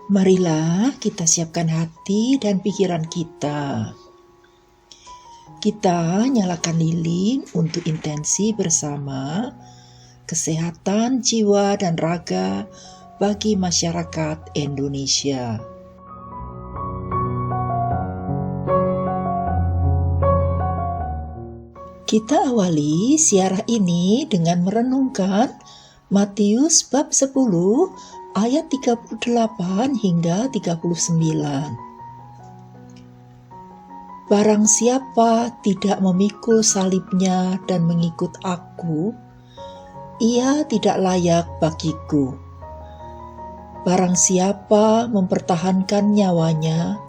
Marilah kita siapkan hati dan pikiran kita. Kita nyalakan lilin untuk intensi bersama kesehatan jiwa dan raga bagi masyarakat Indonesia. Kita awali siarah ini dengan merenungkan Matius bab 10 ayat 38 hingga 39. Barang siapa tidak memikul salibnya dan mengikut aku, ia tidak layak bagiku. Barang siapa mempertahankan nyawanya,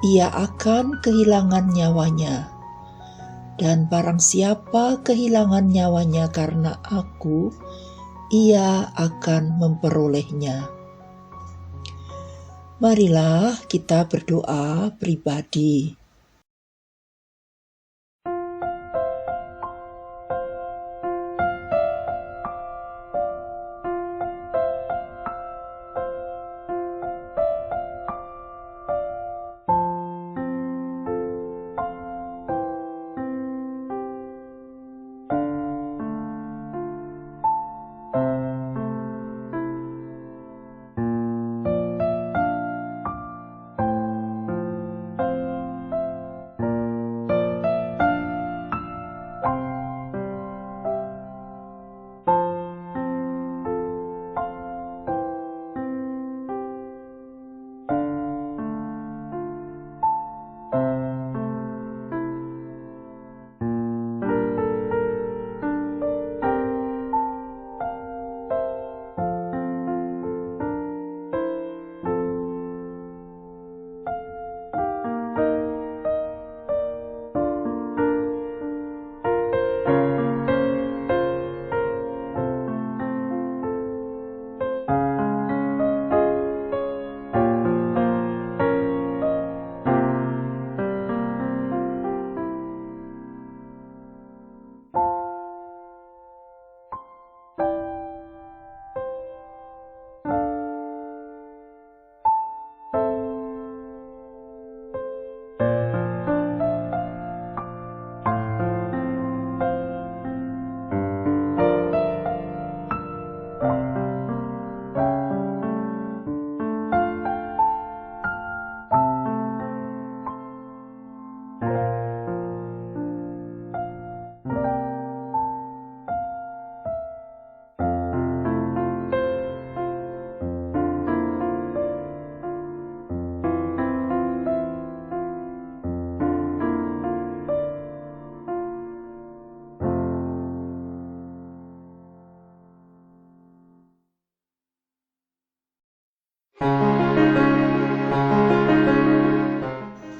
ia akan kehilangan nyawanya. Dan barang siapa kehilangan nyawanya karena aku, ia akan memperolehnya. Marilah kita berdoa pribadi.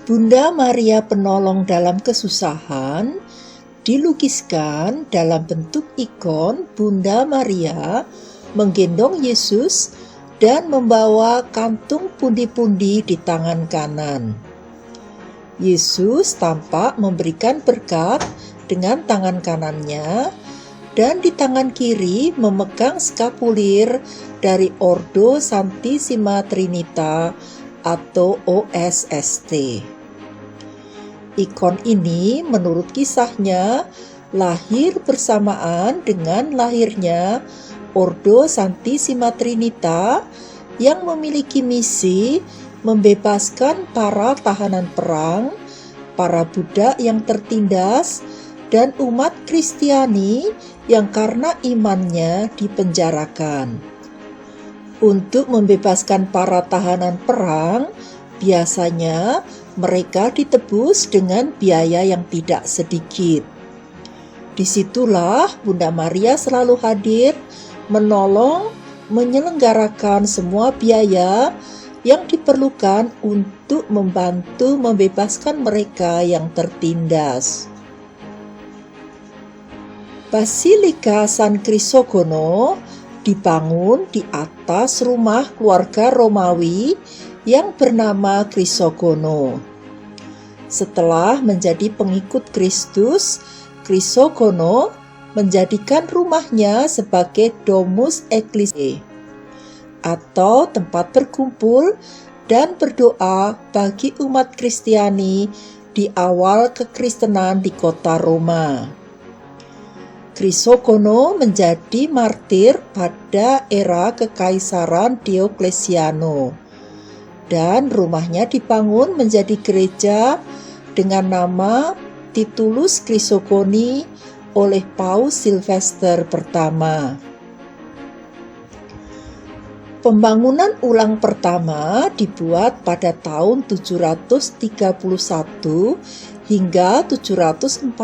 Bunda Maria penolong dalam kesusahan dilukiskan dalam bentuk ikon Bunda Maria menggendong Yesus dan membawa kantung pundi-pundi di tangan kanan. Yesus tampak memberikan berkat dengan tangan kanannya dan di tangan kiri memegang skapulir dari Ordo Santissima Trinita atau OSST. Ikon ini menurut kisahnya lahir bersamaan dengan lahirnya Ordo Santissima Trinita yang memiliki misi membebaskan para tahanan perang, para budak yang tertindas, dan umat Kristiani yang karena imannya dipenjarakan. Untuk membebaskan para tahanan perang, biasanya mereka ditebus dengan biaya yang tidak sedikit. Disitulah Bunda Maria selalu hadir, menolong, menyelenggarakan semua biaya yang diperlukan untuk membantu membebaskan mereka yang tertindas. Basilika San Crisogono dibangun di atas rumah keluarga Romawi yang bernama Crisogono. Setelah menjadi pengikut Kristus, Crisogono menjadikan rumahnya sebagai Domus Ecclesiae atau tempat berkumpul dan berdoa bagi umat Kristiani di awal kekristenan di kota Roma. Crisogono menjadi martir pada era Kekaisaran Dioklesiano dan rumahnya dibangun menjadi gereja dengan nama Titulus Chrysogoni oleh Paus Sylvester pertama. Pembangunan ulang pertama dibuat pada tahun 731 hingga 741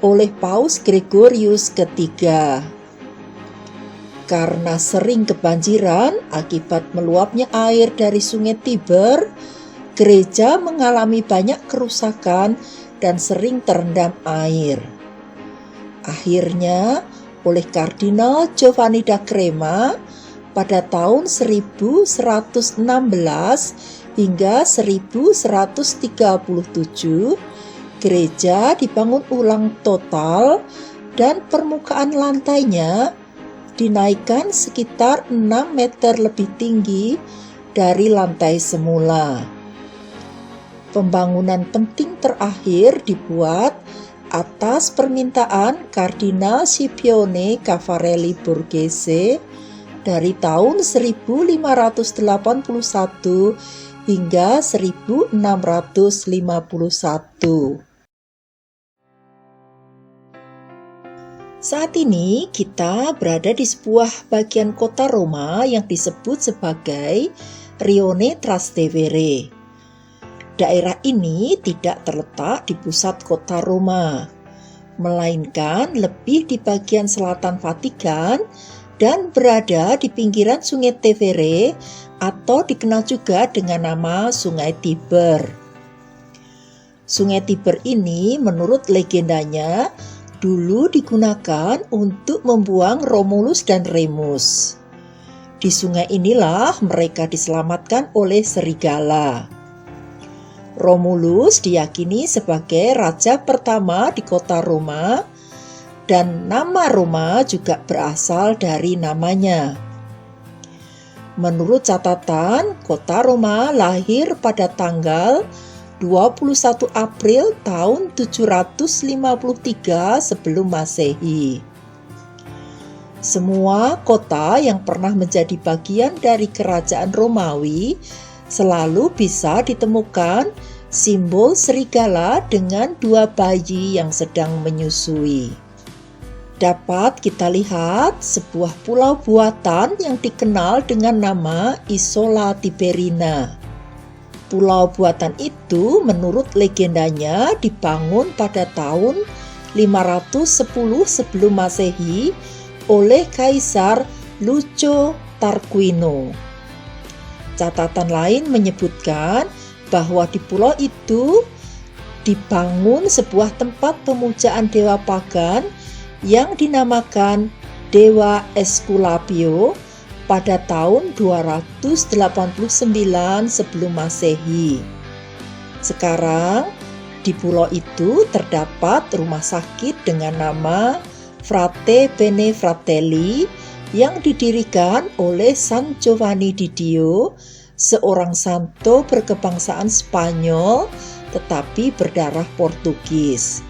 oleh Paus Gregorius ketiga. Karena sering kebanjiran akibat meluapnya air dari Sungai Tiber, gereja mengalami banyak kerusakan dan sering terendam air. Akhirnya, oleh Kardinal Giovanni da Crema, pada tahun 1116 hingga 1137, gereja dibangun ulang total dan permukaan lantainya dinaikkan sekitar 6 meter lebih tinggi dari lantai semula. Pembangunan penting terakhir dibuat atas permintaan Kardinal Scipione Caffarelli Borghese dari tahun 1581 hingga 1651. Saat ini kita berada di sebuah bagian kota Roma yang disebut sebagai Rione Trastevere. Daerah ini tidak terletak di pusat kota Roma, melainkan lebih di bagian selatan Vatikan dan berada di pinggiran Sungai Tevere atau dikenal juga dengan nama Sungai Tiber. Sungai Tiber ini menurut legendanya dulu digunakan untuk membuang Romulus dan Remus. Di sungai inilah mereka diselamatkan oleh serigala. Romulus diyakini sebagai raja pertama di kota Roma, dan nama Roma juga berasal dari namanya. Menurut catatan, kota Roma lahir pada tanggal 21 April tahun 753 sebelum Masehi. Semua kota yang pernah menjadi bagian dari kerajaan Romawi selalu bisa ditemukan simbol serigala dengan 2 bayi yang sedang menyusui. Dapat kita lihat sebuah pulau buatan yang dikenal dengan nama Isola Tiberina. Pulau buatan itu menurut legendanya dibangun pada tahun 510 sebelum Masehi oleh Kaisar Lucio Tarquino. Catatan lain menyebutkan bahwa di pulau itu dibangun sebuah tempat pemujaan dewa pagan yang dinamakan Dewa Esculapio pada tahun 289 sebelum Masehi. Sekarang di pulau itu terdapat rumah sakit dengan nama Frate Bene Fratelli yang didirikan oleh San Giovanni di Dio, seorang santo berkebangsaan Spanyol tetapi berdarah Portugis.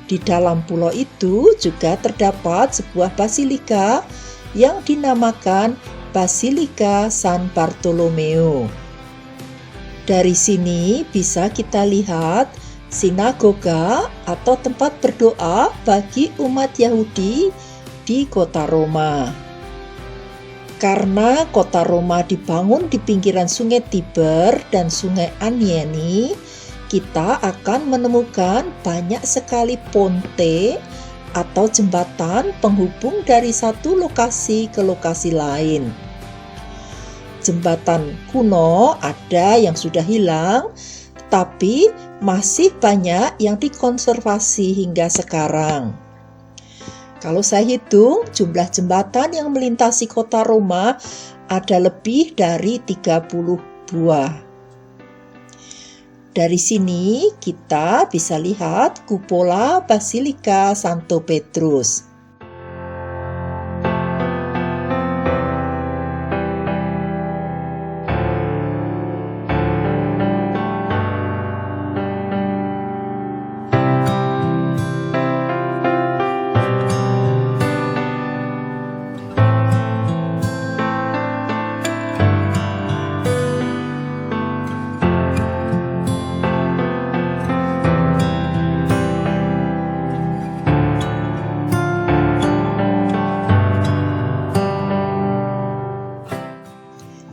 Di dalam pulau itu juga terdapat sebuah basilika yang dinamakan Basilika San Bartolomeo. Dari sini bisa kita lihat sinagoga atau tempat berdoa bagi umat Yahudi di kota Roma. Karena kota Roma dibangun di pinggiran sungai Tiber dan sungai Anieni, kita akan menemukan banyak sekali ponte atau jembatan penghubung dari satu lokasi ke lokasi lain. Jembatan kuno ada yang sudah hilang, tapi masih banyak yang dikonservasi hingga sekarang. Kalau saya hitung, jumlah jembatan yang melintasi kota Roma ada lebih dari 30 buah. Dari sini kita bisa lihat kupola Basilika Santo Petrus.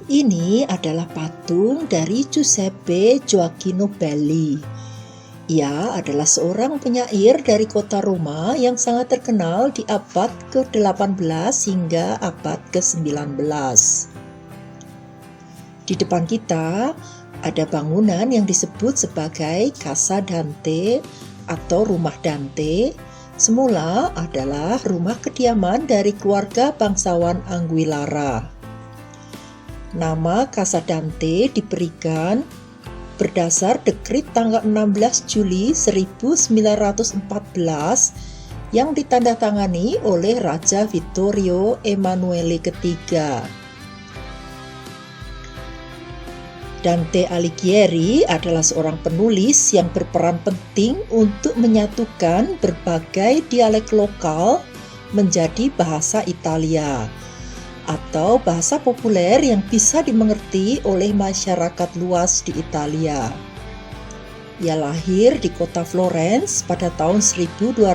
Ini adalah patung dari Giuseppe Gioacchino Belli. Ia adalah seorang penyair dari kota Roma yang sangat terkenal di abad ke-18 hingga abad ke-19. Di depan kita ada bangunan yang disebut sebagai Casa Dante atau rumah Dante. Semula adalah rumah kediaman dari keluarga bangsawan Anguillara. Nama Casa Dante diberikan berdasar dekrit tanggal 16 Juli 1914 yang ditandatangani oleh Raja Vittorio Emanuele III. Dante Alighieri adalah seorang penulis yang berperan penting untuk menyatukan berbagai dialek lokal menjadi bahasa Italia atau bahasa populer yang bisa dimengerti oleh masyarakat luas di Italia. Ia lahir di kota Florence pada tahun 1265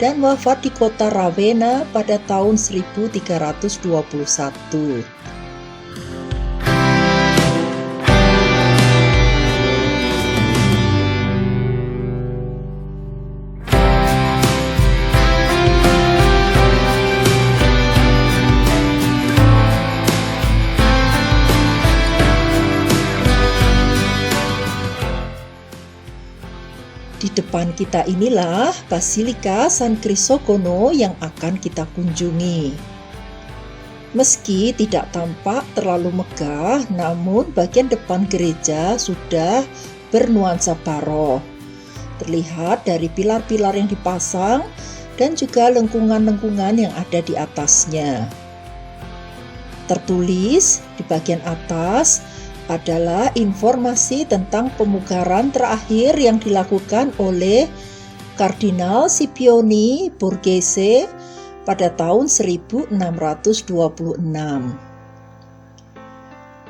dan wafat di kota Ravenna pada tahun 1321. Di depan kita inilah Basilika San Crisogono yang akan kita kunjungi. Meski tidak tampak terlalu megah, namun bagian depan gereja sudah bernuansa barok. Terlihat dari pilar-pilar yang dipasang dan juga lengkungan-lengkungan yang ada di atasnya. Tertulis di bagian atas adalah informasi tentang pemugaran terakhir yang dilakukan oleh Kardinal Scipione Borghese pada tahun 1626.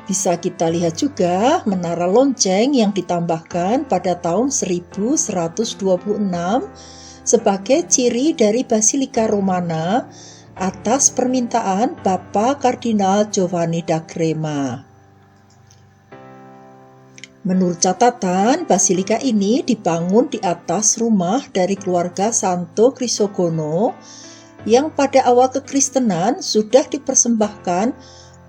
Bisa kita lihat juga menara lonceng yang ditambahkan pada tahun 1126 sebagai ciri dari Basilika Romana atas permintaan Bapak Kardinal Giovanni da Crema. Menurut catatan, basilika ini dibangun di atas rumah dari keluarga Santo Crisogono yang pada awal kekristenan sudah dipersembahkan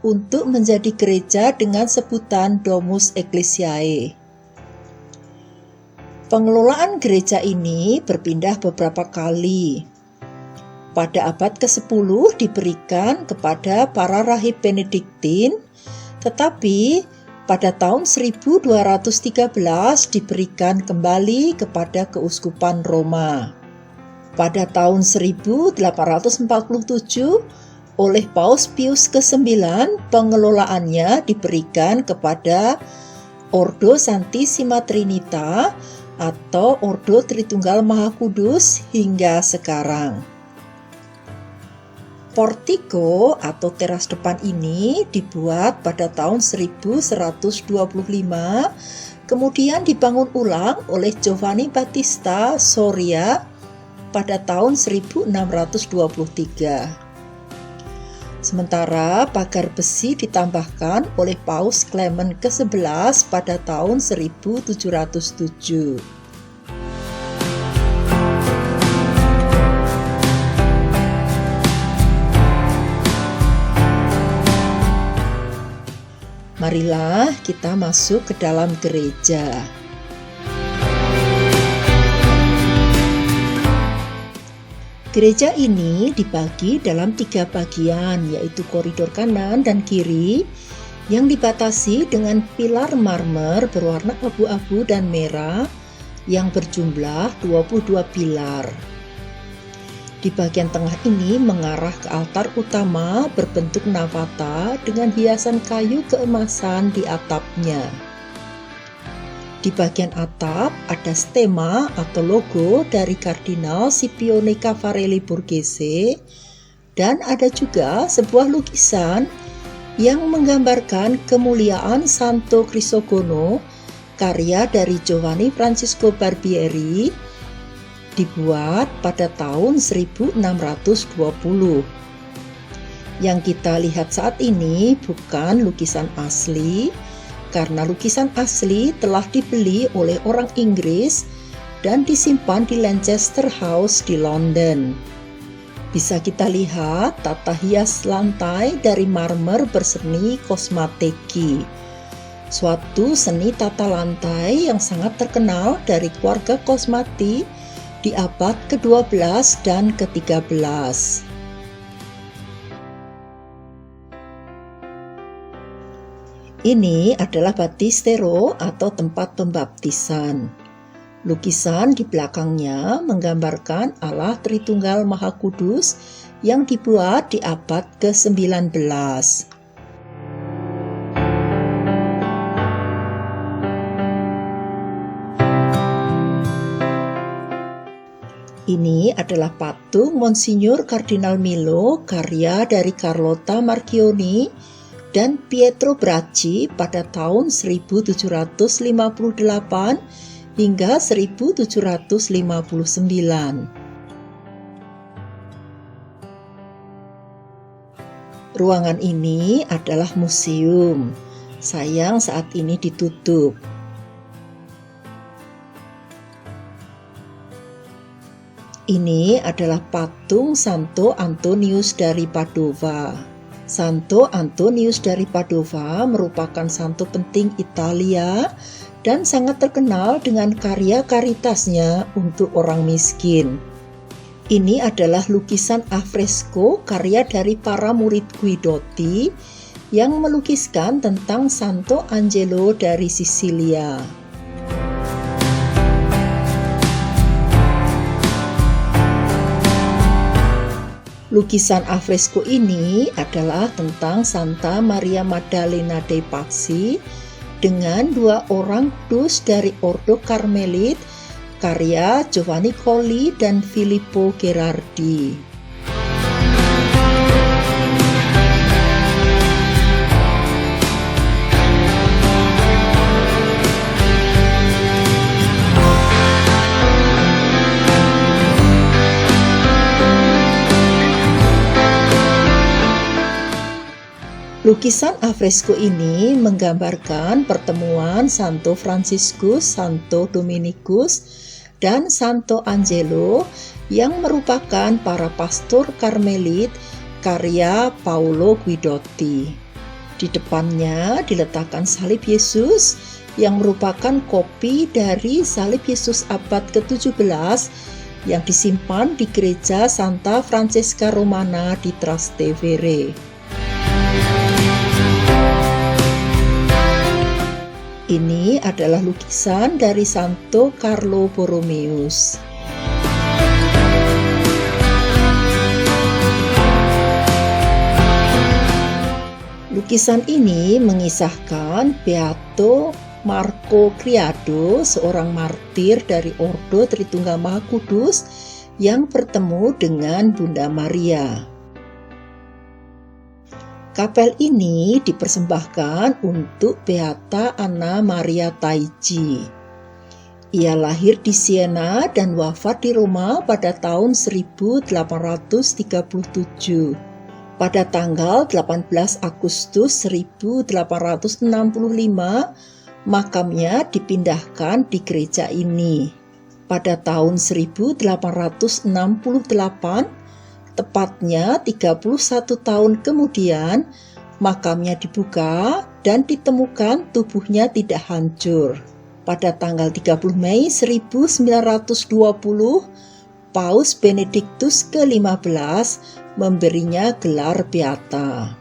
untuk menjadi gereja dengan sebutan Domus Ecclesiae. Pengelolaan gereja ini berpindah beberapa kali. Pada abad ke-10 diberikan kepada para rahib Benediktin, tetapi pada tahun 1213 diberikan kembali kepada keuskupan Roma. Pada tahun 1847 oleh Paus Pius ke-9 pengelolaannya diberikan kepada Ordo Santissima Trinita atau Ordo Tritunggal Maha Kudus hingga sekarang. Portiko atau teras depan ini dibuat pada tahun 1125, kemudian dibangun ulang oleh Giovanni Battista Soria pada tahun 1623. Sementara pagar besi ditambahkan oleh Paus Clement ke-11 pada tahun 1707. Marilah kita masuk ke dalam gereja. Gereja ini dibagi dalam 3 bagian, yaitu koridor kanan dan kiri, yang dibatasi dengan pilar marmer berwarna abu-abu dan merah yang berjumlah 22 pilar. Di bagian tengah ini mengarah ke altar utama berbentuk navata dengan hiasan kayu keemasan di atapnya. Di bagian atap ada stema atau logo dari Kardinal Scipione Caffarelli Borghese, dan ada juga sebuah lukisan yang menggambarkan kemuliaan Santo Crisogono, karya dari Giovanni Francesco Barbieri, dibuat pada tahun 1620. Yang kita lihat saat ini bukan lukisan asli, karena lukisan asli telah dibeli oleh orang Inggris dan disimpan di Lancaster House di London. Bisa kita lihat tata hias lantai dari marmer berseni kosmateki, suatu seni tata lantai yang sangat terkenal dari keluarga Cosmati di abad ke-12 dan ke-13. Ini adalah baptistero atau tempat pembaptisan. Lukisan di belakangnya menggambarkan Allah Tritunggal Maha Kudus yang dibuat di abad ke-19. Ini adalah patung Monsignor Kardinal Milo, karya dari Carlotta Marchioni dan Pietro Bracci pada tahun 1758 hingga 1759. Ruangan ini adalah museum. Sayang saat ini ditutup. Ini adalah patung Santo Antonius dari Padova. Santo Antonius dari Padova merupakan santo penting Italia dan sangat terkenal dengan karya karitasnya untuk orang miskin. Ini adalah lukisan afresco karya dari para murid Guidotti yang melukiskan tentang Santo Angelo dari Sisilia. Lukisan afresco ini adalah tentang Santa Maria Maddalena dei Pazzi dengan 2 orang kudus dari Ordo Karmelit, karya Giovanni Colli dan Filippo Gherardi. Lukisan afresco ini menggambarkan pertemuan Santo Franciscus, Santo Dominicus, dan Santo Angelo yang merupakan para pastor Karmelit karya Paolo Guidotti. Di depannya diletakkan salib Yesus yang merupakan kopi dari salib Yesus abad ke-17 yang disimpan di gereja Santa Francesca Romana di Trastevere. Ini adalah lukisan dari Santo Carlo Borromeus. Lukisan ini mengisahkan Beato Marco Criado, seorang martir dari Ordo Tritunggal Maha Kudus yang bertemu dengan Bunda Maria. Kapel ini dipersembahkan untuk Beata Anna Maria Taigi. Ia lahir di Siena dan wafat di Roma pada tahun 1837. Pada tanggal 18 Agustus 1865, makamnya dipindahkan di gereja ini. Pada tahun 1868, tepatnya 31 tahun kemudian, makamnya dibuka dan ditemukan tubuhnya tidak hancur. Pada tanggal 30 Mei 1920, Paus Benediktus ke-15 memberinya gelar Beata.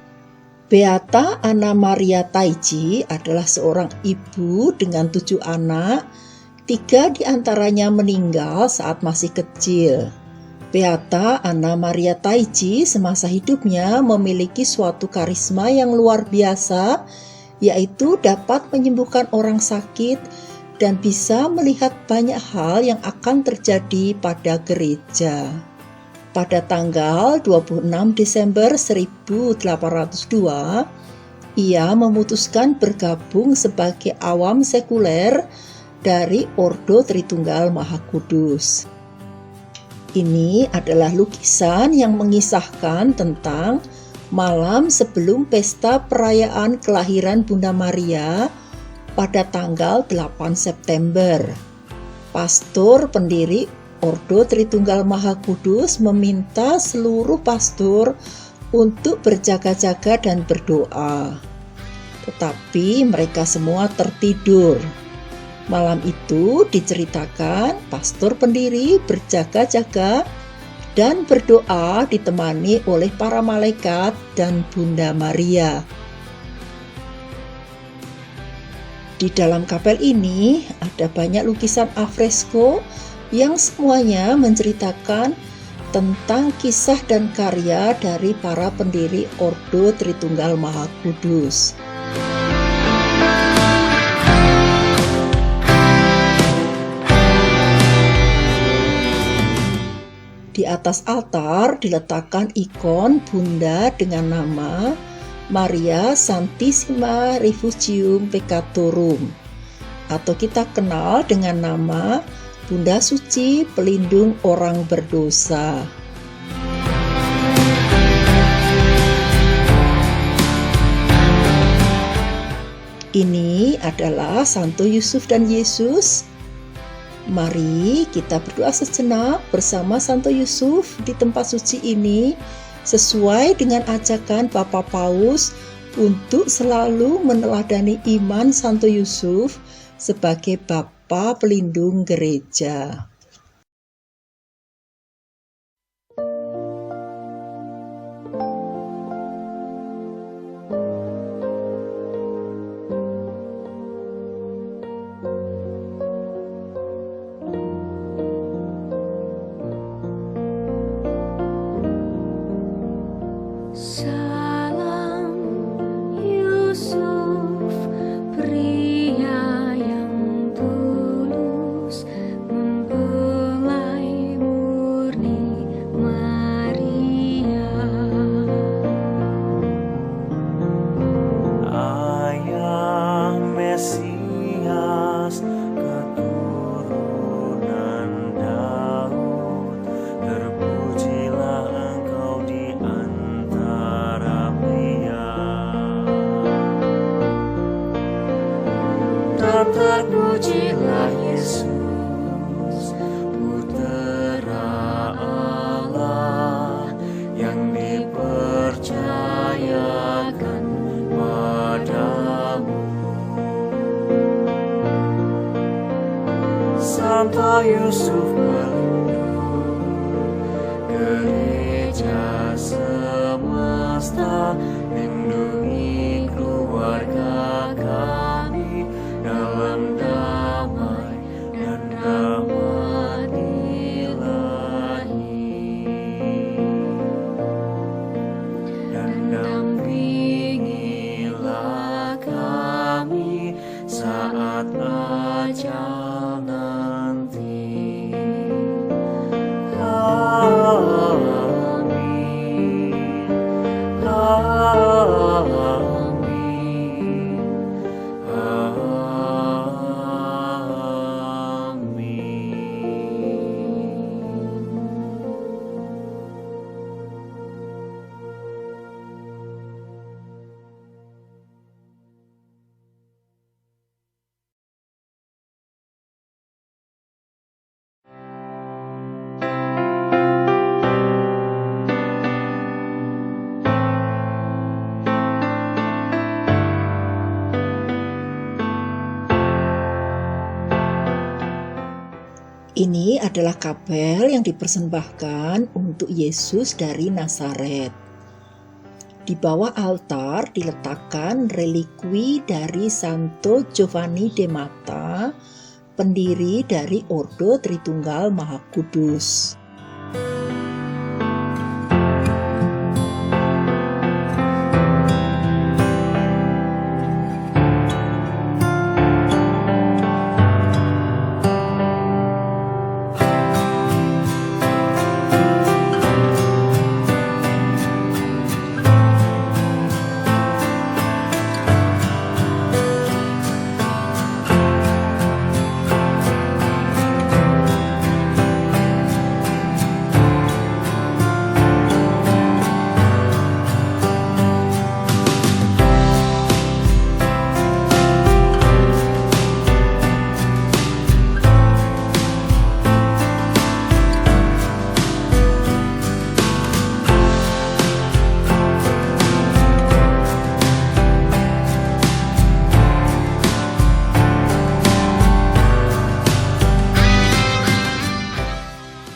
Beata Anna Maria Taigi adalah seorang ibu dengan 7 anak, 3 diantaranya meninggal saat masih kecil. Beata Anna Maria Taigi semasa hidupnya memiliki suatu karisma yang luar biasa, yaitu dapat menyembuhkan orang sakit dan bisa melihat banyak hal yang akan terjadi pada gereja. Pada tanggal 26 Desember 1802, ia memutuskan bergabung sebagai awam sekuler dari Ordo Tritunggal Maha Kudus. Ini adalah lukisan yang mengisahkan tentang malam sebelum pesta perayaan kelahiran Bunda Maria pada tanggal 8 September. Pastor pendiri Ordo Tritunggal Maha Kudus meminta seluruh pastor untuk berjaga-jaga dan berdoa. Tetapi mereka semua tertidur. Malam itu diceritakan pastor pendiri berjaga-jaga dan berdoa ditemani oleh para malaikat dan Bunda Maria. Di dalam kapel ini ada banyak lukisan afresko yang semuanya menceritakan tentang kisah dan karya dari para pendiri Ordo Tritunggal Maha Kudus. Di atas altar diletakkan ikon Bunda dengan nama Maria Santissima Refugium Peccatorum, atau kita kenal dengan nama Bunda Suci Pelindung Orang Berdosa. Ini adalah Santo Yusuf dan Yesus. Mari kita berdoa sejenak bersama Santo Yusuf di tempat suci ini, sesuai dengan ajakan Bapak Paus untuk selalu meneladani iman Santo Yusuf sebagai Bapa pelindung gereja. Salam Yusuf, pria yang tulus, mempelai murni Maria. Ayah Mesias, keturunan Daud, terpujilah Engkau di antara pria. Dan terpujilah Yesus, Putera Allah, yang dipercayakan Santo Yusuf pelindung gereja semesta, lindungi keluarga kami dalam damai dan rahmat ilahi, dan dampingilah kami saat ajal nanti. Amin. Amin. Ini adalah kapel yang dipersembahkan untuk Yesus dari Nazaret. Di bawah altar diletakkan relikwi dari Santo Giovanni de Mata, pendiri dari Ordo Tritunggal Maha Kudus.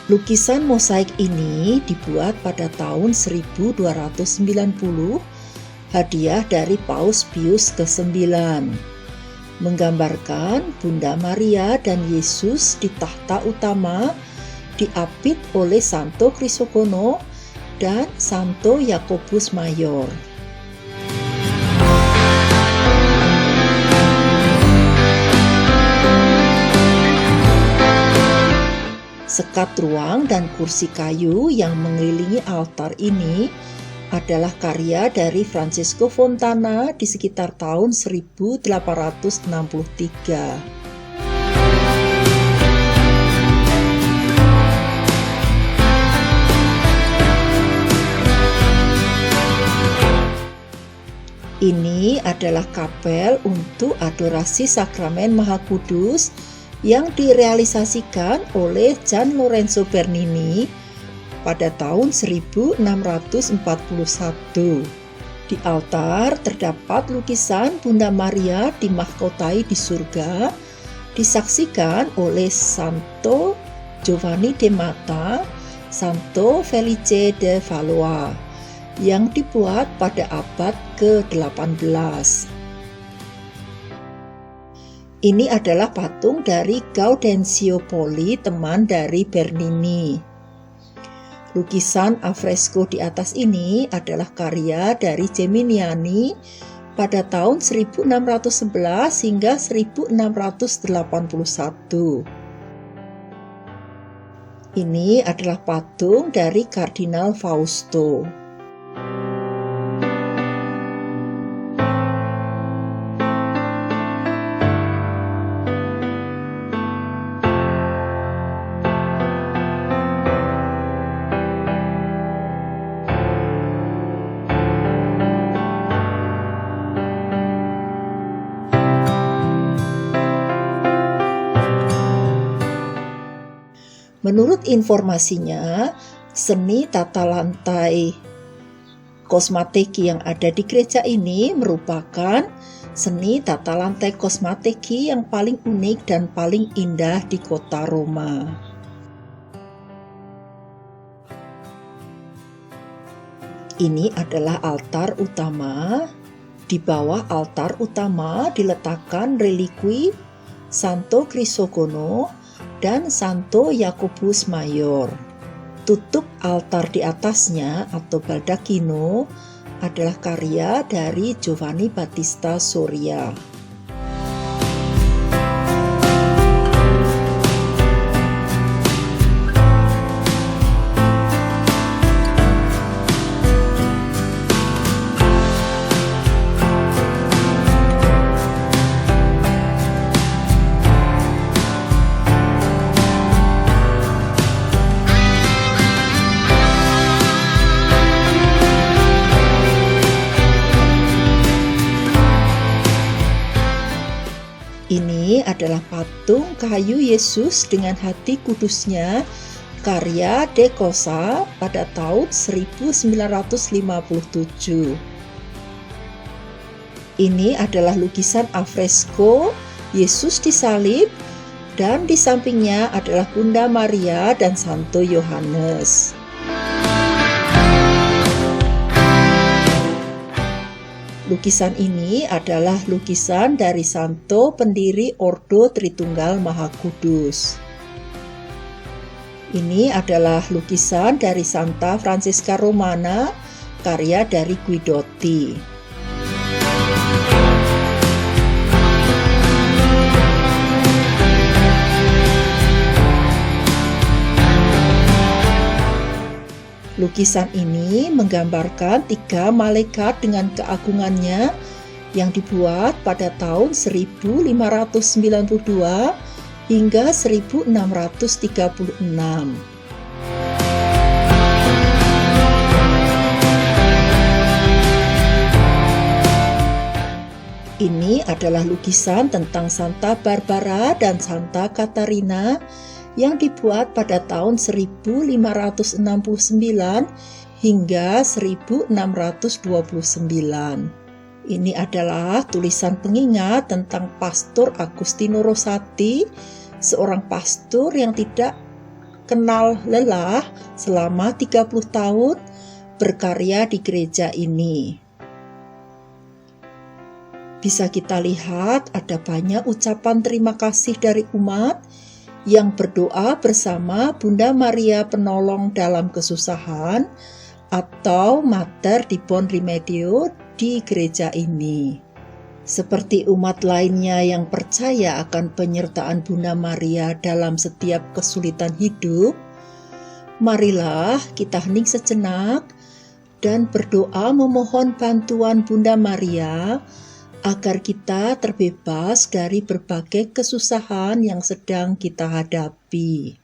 Lukisan mosaik ini dibuat pada tahun 1290, hadiah dari Paus Pius ke-9, menggambarkan Bunda Maria dan Yesus di tahta utama diapit oleh Santo Crisogono dan Santo Yakobus Mayor. Sekat ruang dan kursi kayu yang mengelilingi altar ini adalah karya dari Francesco Fontana di sekitar tahun 1833. Ini adalah kapel untuk adorasi sakramen Maha Kudus yang direalisasikan oleh Gian Lorenzo Bernini pada tahun 1641. Di altar terdapat lukisan Bunda Maria dimahkotai di surga, disaksikan oleh Santo Giovanni de Mata, Santo Felice de Valois, yang dibuat pada abad ke-18. Ini adalah patung dari Gaudenzio Poli, teman dari Bernini. Lukisan afresko di atas ini adalah karya dari Geminiani pada tahun 1611 hingga 1681. Ini adalah patung dari Kardinal Fausto. Menurut informasinya, seni tata lantai kosmateki yang ada di gereja ini merupakan seni tata lantai kosmatiki yang paling unik dan paling indah di kota Roma. Ini adalah altar utama. Di bawah altar utama diletakkan relikwi Santo Crisogono dan Santo Yakobus Mayor. Tutup altar di atasnya atau baldacchino adalah karya dari Giovanni Battista Soria. Ini adalah patung kayu Yesus dengan hati kudusnya karya De Cosa pada tahun 1957. Ini adalah lukisan alfresco Yesus disalib dan di sampingnya adalah Bunda Maria dan Santo Yohanes. Lukisan ini adalah lukisan dari Santo pendiri Ordo Tritunggal Maha Kudus. Ini adalah lukisan dari Santa Francesca Romana, karya dari Guidotti. Lukisan ini menggambarkan 3 malaikat dengan keagungannya yang dibuat pada tahun 1592 hingga 1636. Ini adalah lukisan tentang Santa Barbara dan Santa Katarina yang dibuat pada tahun 1569 hingga 1629. Ini adalah tulisan pengingat tentang Pastor Agustino Rosati, seorang pastor yang tidak kenal lelah selama 30 tahun berkarya di gereja ini. Bisa kita lihat ada banyak ucapan terima kasih dari umat yang berdoa bersama Bunda Maria Penolong dalam kesusahan atau Mater di Bon Rimedio di gereja ini. Seperti umat lainnya yang percaya akan penyertaan Bunda Maria dalam setiap kesulitan hidup, marilah kita hening sejenak dan berdoa memohon bantuan Bunda Maria agar kita terbebas dari berbagai kesusahan yang sedang kita hadapi.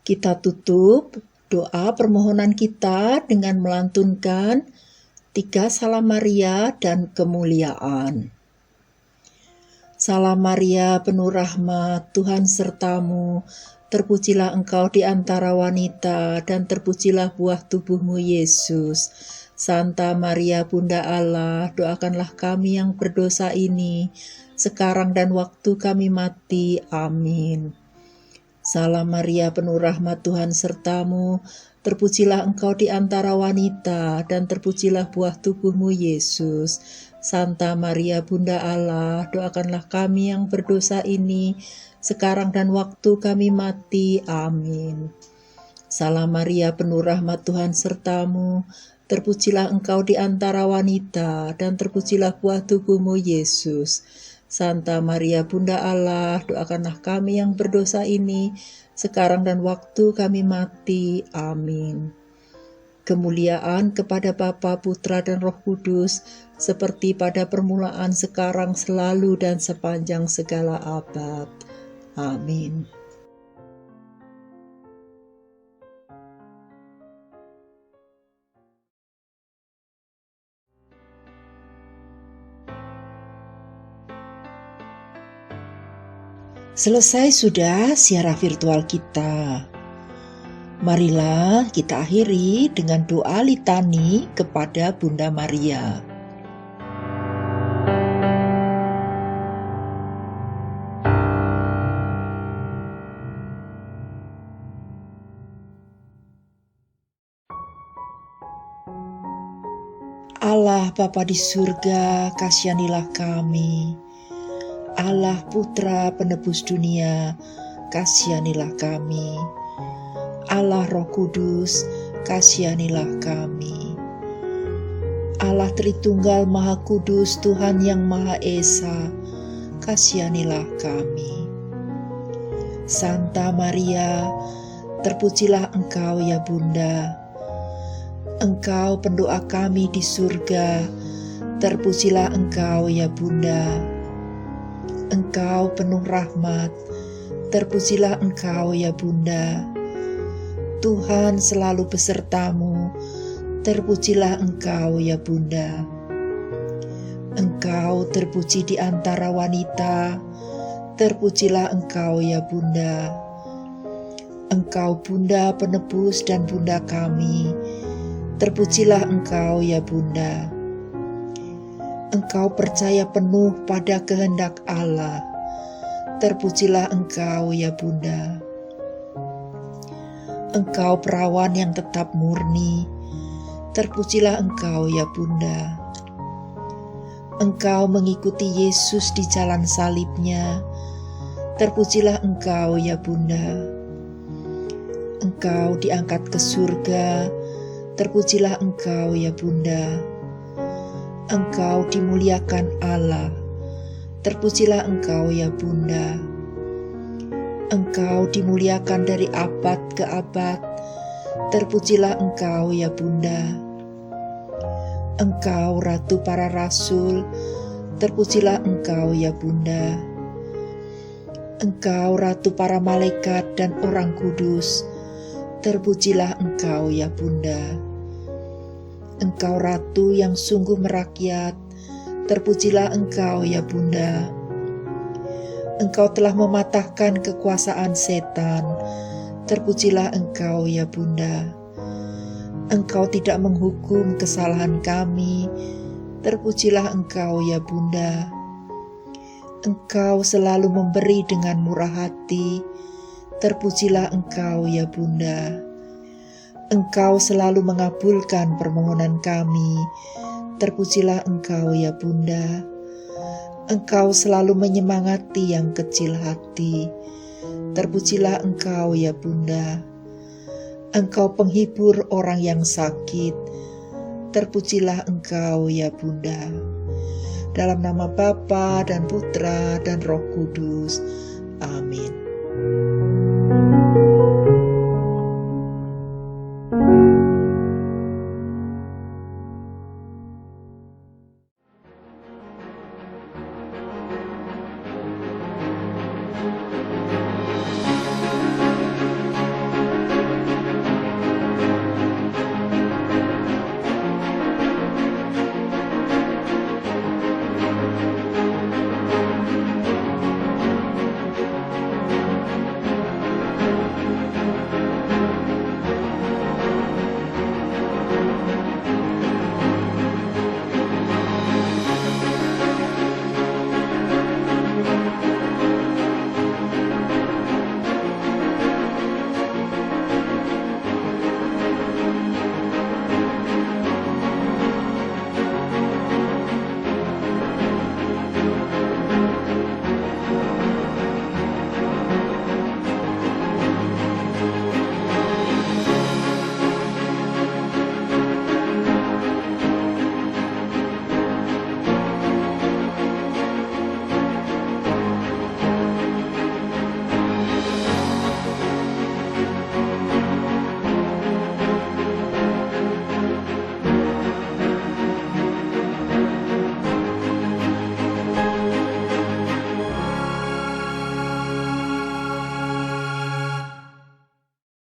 Kita tutup doa permohonan kita dengan melantunkan 3 Salam Maria dan kemuliaan. Salam Maria, penuh rahmat, Tuhan sertamu. Terpujilah engkau di antara wanita, dan terpujilah buah tubuhmu, Yesus. Santa Maria, Bunda Allah, doakanlah kami yang berdosa ini, sekarang dan waktu kami mati. Amin. Salam Maria, penuh rahmat, Tuhan sertamu. Terpujilah engkau di antara wanita, dan terpujilah buah tubuhmu, Yesus. Santa Maria, Bunda Allah, doakanlah kami yang berdosa ini, sekarang dan waktu kami mati. Amin. Salam Maria, penuh rahmat, Tuhan sertamu. Terpujilah engkau di antara wanita, dan terpujilah buah tubuhmu, Yesus. Santa Maria, Bunda Allah, doakanlah kami yang berdosa ini, sekarang dan waktu kami mati. Amin. Kemuliaan kepada Bapa, Putra, dan Roh Kudus, seperti pada permulaan, sekarang, selalu, dan sepanjang segala abad. Amin. Selesai sudah siaran virtual kita. Marilah kita akhiri dengan doa litani kepada Bunda Maria. Allah Bapa di surga, kasihanilah kami. Allah Putra penebus dunia, kasihanilah kami. Allah Roh Kudus, kasihanilah kami. Allah Tritunggal Maha Kudus, Tuhan yang Maha Esa, kasihanilah kami. Santa Maria, terpujilah Engkau ya Bunda. Engkau pendoa kami di surga, terpujilah Engkau ya Bunda. Engkau penuh rahmat, terpujilah Engkau ya Bunda. Tuhan selalu besertamu, terpujilah Engkau ya Bunda. Engkau terpuji di antara wanita, terpujilah Engkau ya Bunda. Engkau Bunda penebus dan Bunda kami, terpujilah Engkau ya Bunda. Engkau percaya penuh pada kehendak Allah, terpujilah Engkau ya Bunda. Engkau perawan yang tetap murni, terpujilah Engkau ya Bunda. Engkau mengikuti Yesus di jalan salibnya, terpujilah Engkau ya Bunda. Engkau diangkat ke surga, terpujilah Engkau ya Bunda. Engkau dimuliakan Allah, terpujilah Engkau ya Bunda. Engkau dimuliakan dari abad ke abad, terpujilah Engkau ya Bunda. Engkau Ratu para Rasul, terpujilah Engkau ya Bunda. Engkau Ratu para malaikat dan orang kudus, terpujilah Engkau ya Bunda. Engkau Ratu yang sungguh merakyat, terpujilah Engkau ya Bunda. Engkau telah mematahkan kekuasaan setan, terpujilah Engkau ya Bunda. Engkau tidak menghukum kesalahan kami, terpujilah Engkau ya Bunda. Engkau selalu memberi dengan murah hati, terpujilah Engkau ya Bunda. Engkau selalu mengabulkan permohonan kami, terpujilah Engkau ya Bunda. Engkau selalu menyemangati yang kecil hati, terpujilah Engkau ya Bunda. Engkau penghibur orang yang sakit, terpujilah Engkau ya Bunda. Dalam nama Bapa dan Putra dan Roh Kudus. Amin.